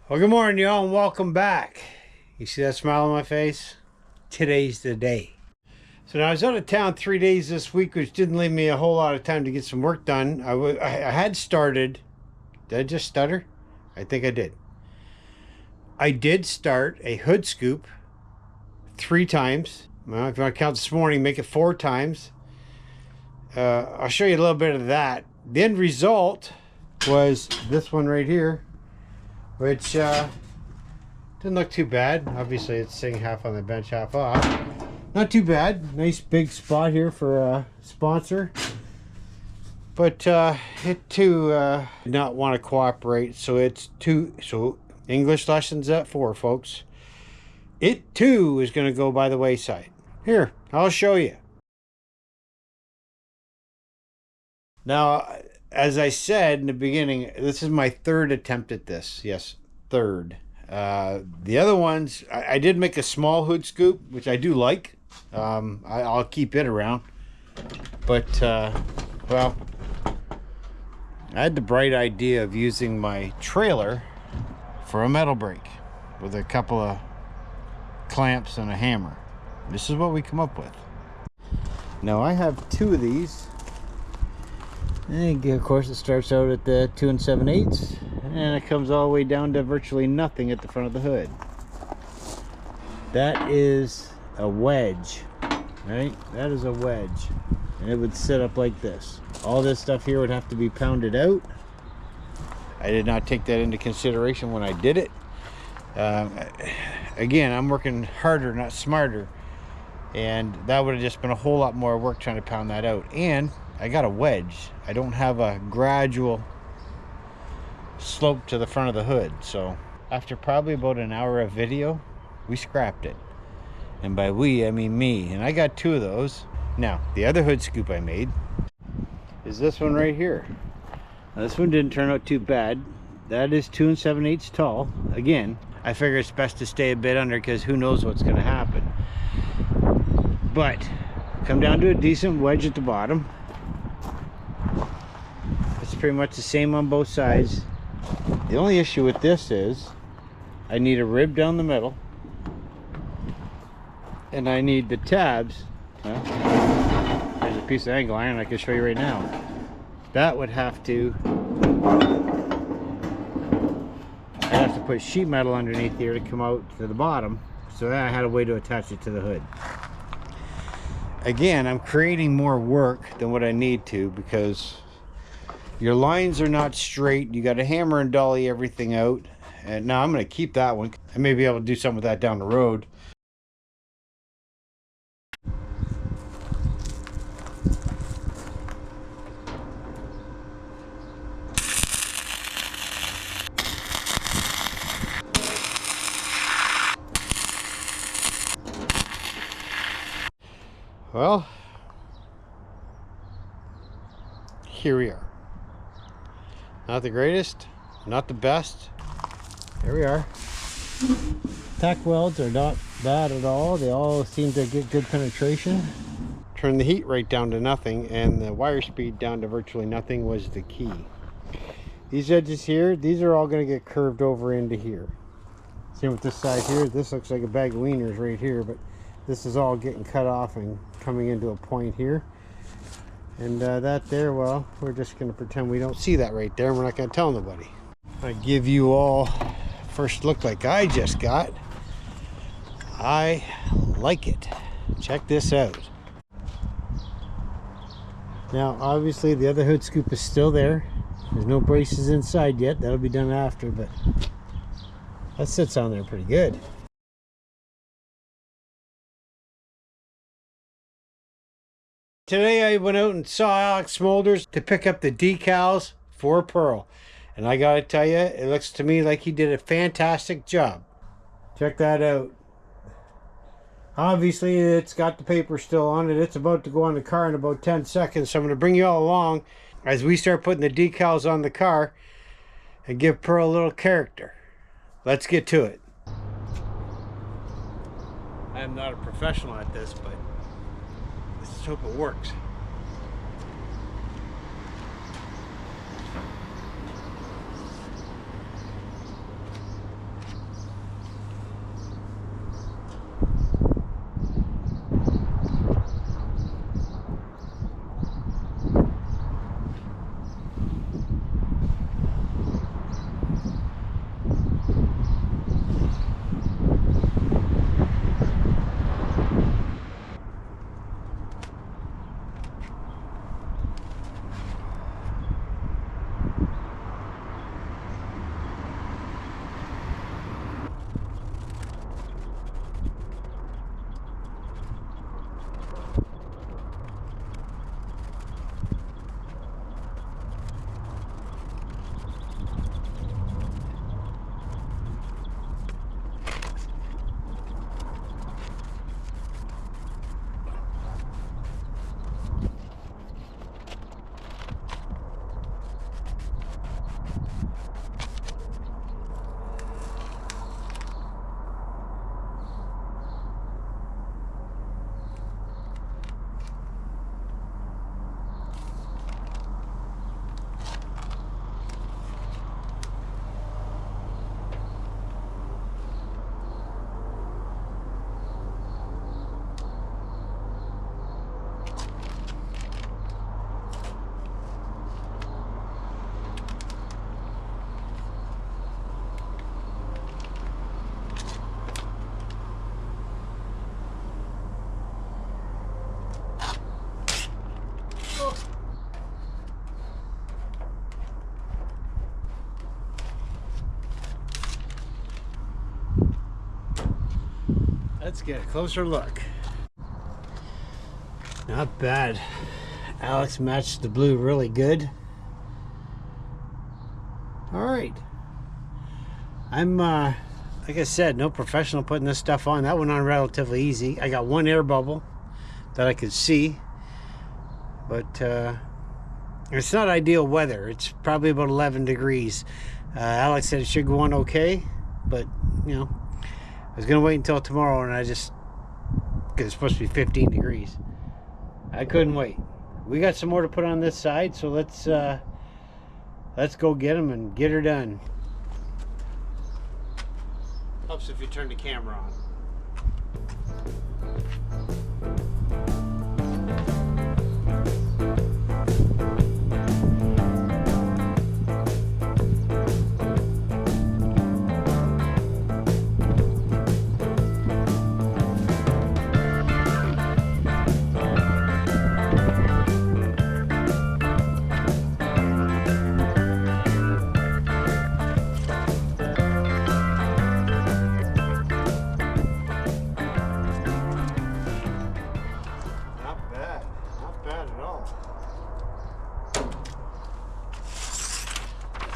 Well, good morning, y'all, and welcome back. You see that smile on my face? Today's the day. So now I was out of town 3 days this week, which didn't leave me a whole lot of time to get some work done. I had started. Did I just stutter? I think I did. I did start a hood scoop 3 times. Well, if you want to count this morning, make it 4 times. I'll show you a little bit of that. The end result was this one right here, which didn't look too bad. Obviously it's sitting half on the bench, half off. Not too bad. Nice big spot here for a sponsor. But it too did not want to cooperate, so English lessons at 4, folks. It too is going to go by the wayside. Here, I'll show you. Now, as I said in the beginning, this is my 3rd attempt at this. Yes, 3rd. The other ones, I did make a small hood scoop, which I do like. I'll keep it around. But, well, I had the bright idea of using my trailer for a metal brake with a couple of clamps and a hammer. This is what we come up with. Now, I have 2 of these. And of course it starts out at the 2 7/8 and it comes all the way down to virtually nothing at the front of the hood. That is a wedge, right? That is a wedge, and it would sit up like this. All this stuff here would have to be pounded out. I did not take that into consideration when I did it. Again, I'm working harder, not smarter, and that would have just been a whole lot more work trying to pound that out. And I got a wedge. I don't have a gradual slope to the front of the hood. So after probably about an hour of video, we scrapped it. And by we, I mean me. And I got 2 of those. Now, the other hood scoop I made is this one right here. Now, this one didn't turn out too bad. That is 2 7/8 tall. Again, I figure it's best to stay a bit under because who knows what's going to happen. But come down to a decent wedge at the bottom. It's pretty much the same on both sides. The only issue with this is I need a rib down the middle, and I need the tabs. Well, there's a piece of angle iron I can show you right now. That would have to, I'd have to put sheet metal underneath here to come out to the bottom, so then I had a way to attach it to the hood. Again, I'm creating more work than what I need to because your lines are not straight. You got to hammer and dolly everything out. And now I'm going to keep that one. I may be able to do something with that down the road. Well, here we are. Not the greatest, not the best. Here we are. Tack welds are not bad at all. They all seem to get good penetration. Turn the heat right down to nothing, and the wire speed down to virtually nothing was the key. These edges here, these are all going to get curved over into here. Same with this side here. This looks like a bag of wieners right here, but this is all getting cut off and coming into a point here. And that there, well, we're just going to pretend we don't see that right there. We're not going to tell nobody. I give you all first look like I just got. I like it. Check this out. Now, obviously, the other hood scoop is still there. There's no braces inside yet. That'll be done after, but that sits on there pretty good. Today I went out and saw Alex Smolders to pick up the decals for Pearl. And I gotta tell you, it looks to me like he did a fantastic job. Check that out. Obviously it's got the paper still on it. It's about to go on the car in about 10 seconds. So I'm gonna bring you all along as we start putting the decals on the car and give Pearl a little character. Let's get to it. I am not a professional at this, but let's hope it works. Let's get a closer look. Not bad. Alex matched the blue really good. All right. I'm, like I said, no professional putting this stuff on. That went on relatively easy. I got one air bubble that I could see, but it's not ideal weather. It's probably about 11 degrees. Alex said it should go on okay, but you know, I was gonna wait until tomorrow, and I just, because it's supposed to be 15 degrees. I couldn't wait. We got some more to put on this side, so let's go get them and get her done. Helps if you turn the camera on.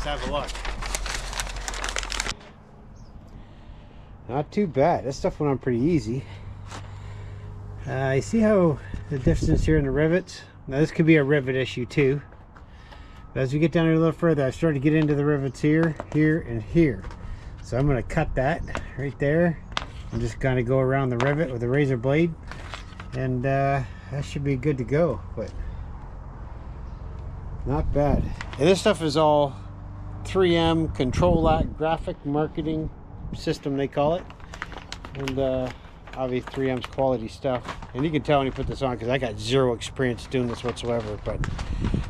Let's have a look. Not too bad. This stuff went on pretty easy. You see how the distance here in the rivets? Now this could be a rivet issue too. But as we get down here a little further, I've started to get into the rivets here, here, and here. So I'm going to cut that right there. I'm just going to go around the rivet with a razor blade, and that should be good to go. But not bad. And this stuff is all 3M Control-Act graphic marketing system, they call it. And obviously 3M's quality stuff. And you can tell when you put this on, because I got zero experience doing this whatsoever. But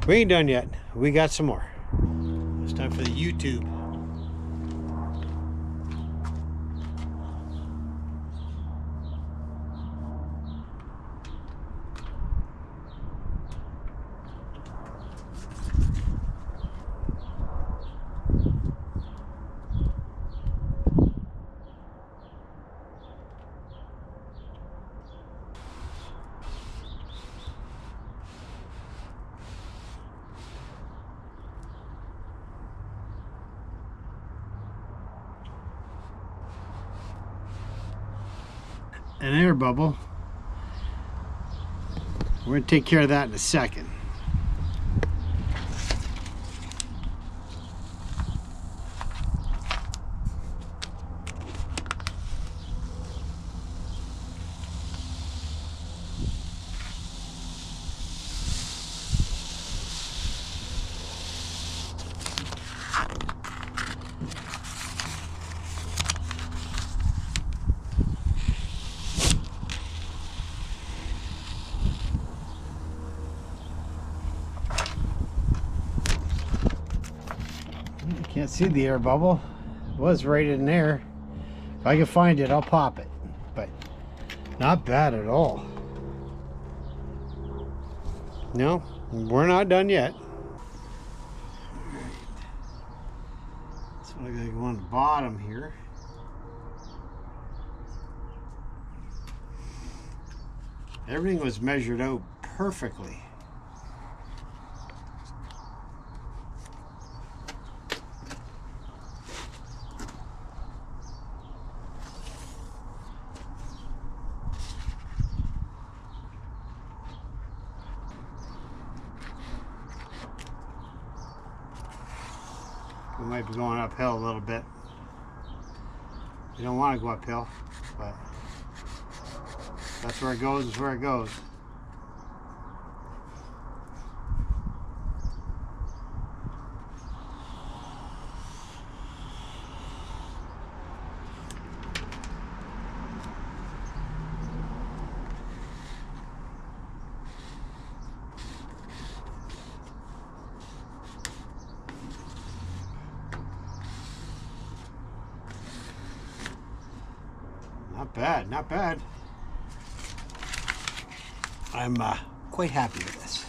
we ain't done yet. We got some more. It's time for the YouTube. An air bubble. We're going to take care of that in a second. Can't see the air bubble. It was right in there. If I can find it, I'll pop it. But not bad at all. No, we're not done yet. So I gotta go on the bottom here. Everything was measured out perfectly. We might be going uphill a little bit. You don't want to go uphill, but that's where it goes, is where it goes. Not bad, not bad. I'm quite happy with this.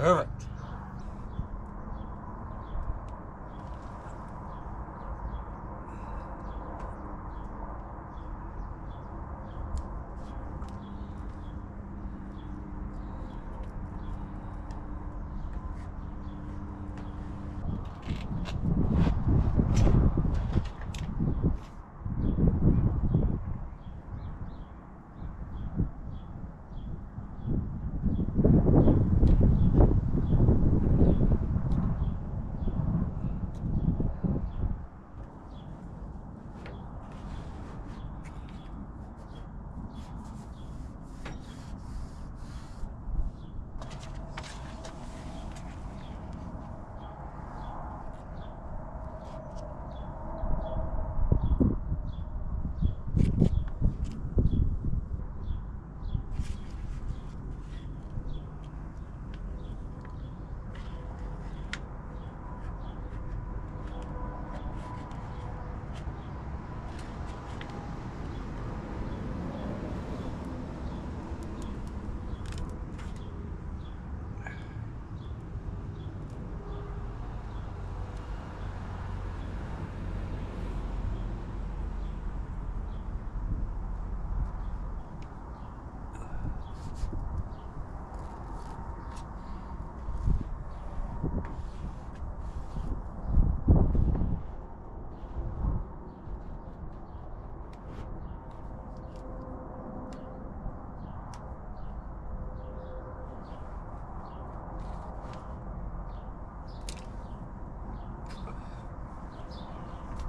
Perfect.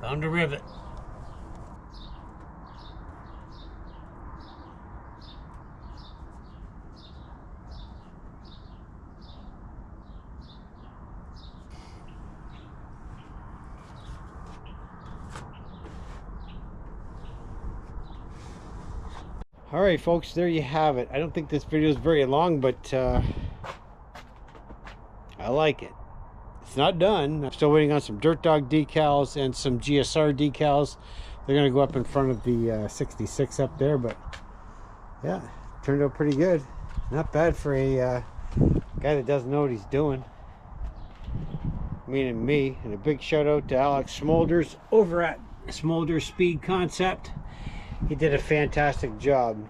Found a rivet. All right, folks, there you have it. I don't think this video is very long, but I like it. It's not done. I'm still waiting on some Dirt Dog decals and some GSR decals. They're going to go up in front of the 66 up there, but yeah, turned out pretty good. Not bad for a guy that doesn't know what he's doing. Meaning me. And a big shout out to Alex Smolders over at Smolder Speed Concept. He did a fantastic job.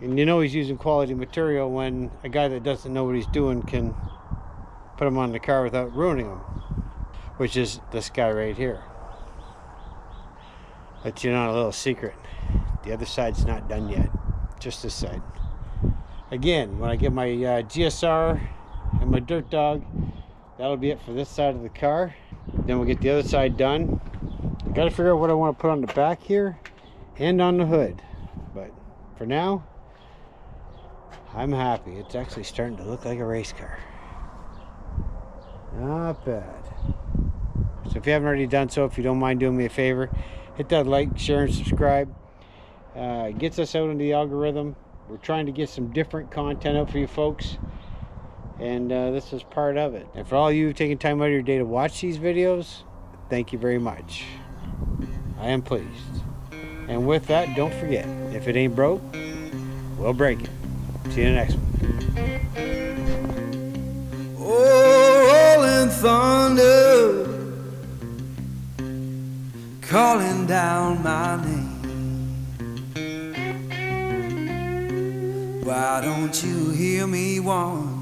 And you know he's using quality material when a guy that doesn't know what he's doing can put him on the car without ruining him, which is this guy right here. Let you know a little secret. The other side's not done yet. Just this side. Again, when I get my GSR and my Dirt Dog, that'll be it for this side of the car. Then we'll get the other side done. I gotta figure out what I want to put on the back here and on the hood. But for now, I'm happy. It's actually starting to look like a race car. Not bad. So if you haven't already done so, if you don't mind doing me a favor, hit that like, share, and subscribe. It gets us out in the algorithm. We're trying to get some different content out for you folks. And this is part of it. And for all you taking time out of your day to watch these videos, thank you very much. I am pleased. And with that, don't forget, if it ain't broke, we'll break it. See you in the next one. Oh, rolling thunder, calling down my name. Why don't you hear me once?